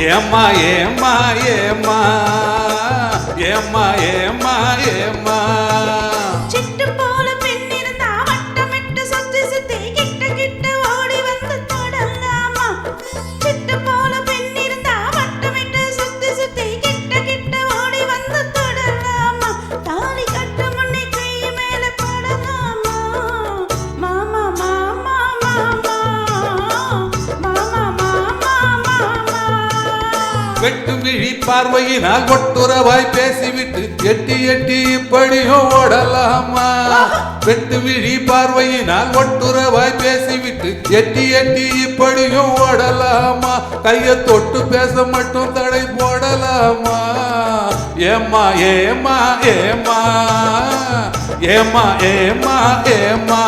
ஏம்மா ஏம்மா ஏம்மா ஏம்மா ஏம்மா ஏம்மா சிட்டு போல பெண் இருந்தா வட்டமிட்டு சுத்தி சுத்தி கிட்ட கிட்ட ஓடி வந்து தொடலாமா சிட்டு போல பெண் இருந்தா வட்டமிட்டு சுத்தி சுத்தி கிட்ட கிட்ட ஓடி வந்து தொடலாமா தாலி கட்டு முன்னே கை மேல போடலாமா மாமா மாமா மாமா மாமா மாமா மாமா வெட்டு விழி பார்வையினால் ஒட்டுறவாய் பேசிவிட்டு எட்டி எட்டி இப்படியும் ஓடலாமா வெட்டு விழி பார்வையினால் ஒட்டுறவாய் பேசிவிட்டு எட்டி எட்டி இப்படியும் ஓடலாமா கையை தொட்டு பேச மட்டும் தடை போடலாமா ஏம்மா ஏம்மா ஏம்மா ஏம்மா ஏம்மா ஏம்மா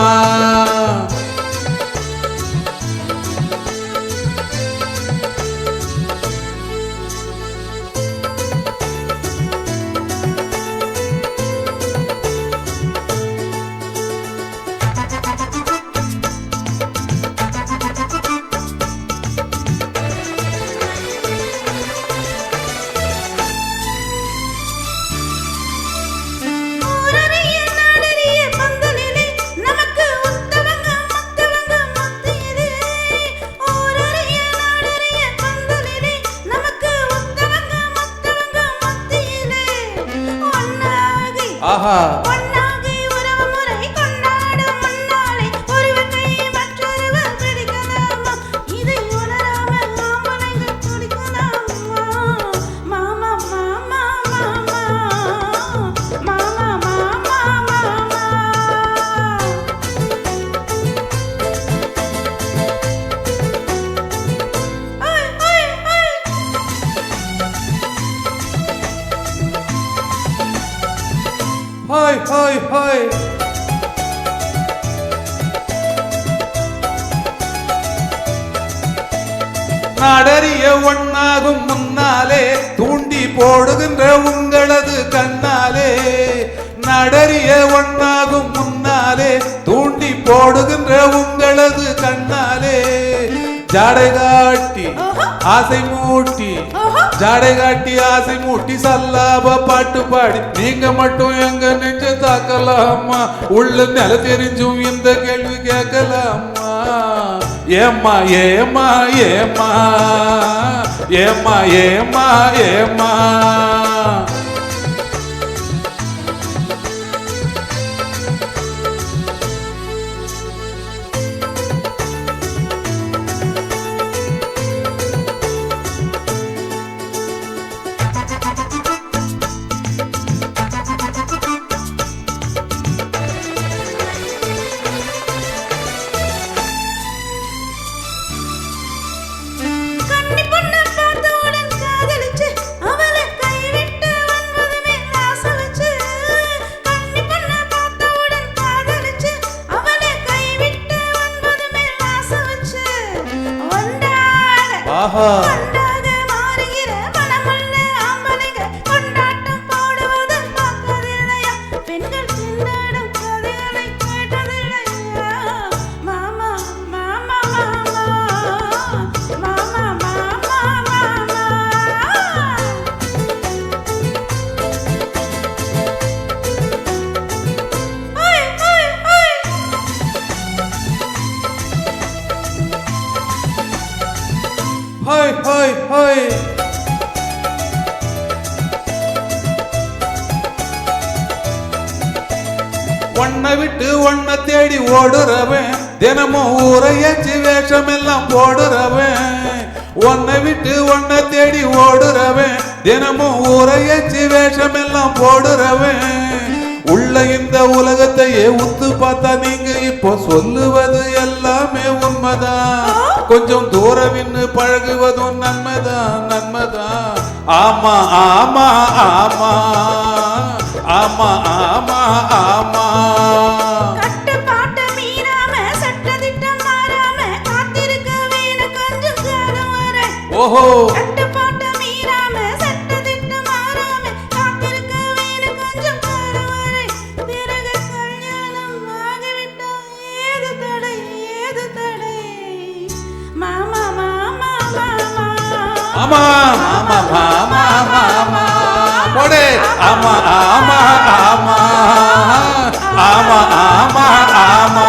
ஆஹா ஹாய் ஹாய் ஹாய் நாடறிய ஒன்னாகும் முன்னாலே தூண்டி போடுகின்ற உங்களது கண்ணாலே நாடறிய ஒன்னாகும் முன்னாலே தூண்டி போடுகின்ற உங்களது கண்ணாலே ஜாடை காட்டி ஆசை மூட்டி ஜாடை காட்டி ஆசை மூட்டி சல்லாப பாட்டு பாடி நீங்க மட்டும் எங்க நெஞ்ச தாக்கலாமா உள்ள நில தெரிஞ்சும் இந்த கேள்வி கேட்கலாமா ஏம்மா ஏம்மா ஏம்மா ஏம்மா ஏம்மா ஏம்மா ஆஹா ஹாய் ஹாய் ஹாய் ஒன்ன விட்டு ஒன்ன தேடி ஓடுறவன் தினமும் ஊரையச்சு வேஷம் எல்லாம் போடுறவன் ஒன்ன விட்டு ஒன்ன தேடி ஓடுறவன் தினமும் ஊரையச்சு வேஷம் எல்லாம் போடுறவன் உள்ள இந்த உலகத்தையே உத்து பார்த்தா நீங்க இப்போ சொல்லுவது எல்லாமே உண்மைதான் கொஞ்சம் தூரம் நின்னு பழகுவதும் நன்மைதான் நன்மைதான் ஆமா ஆமா ஆமா ஆமா ஆமா ஆமா ஓஹோ ஆமா ஆமா ஆமா ஆமா போடு ஆமா ஆமா ஆமா ஆமா ஆமா ஆமா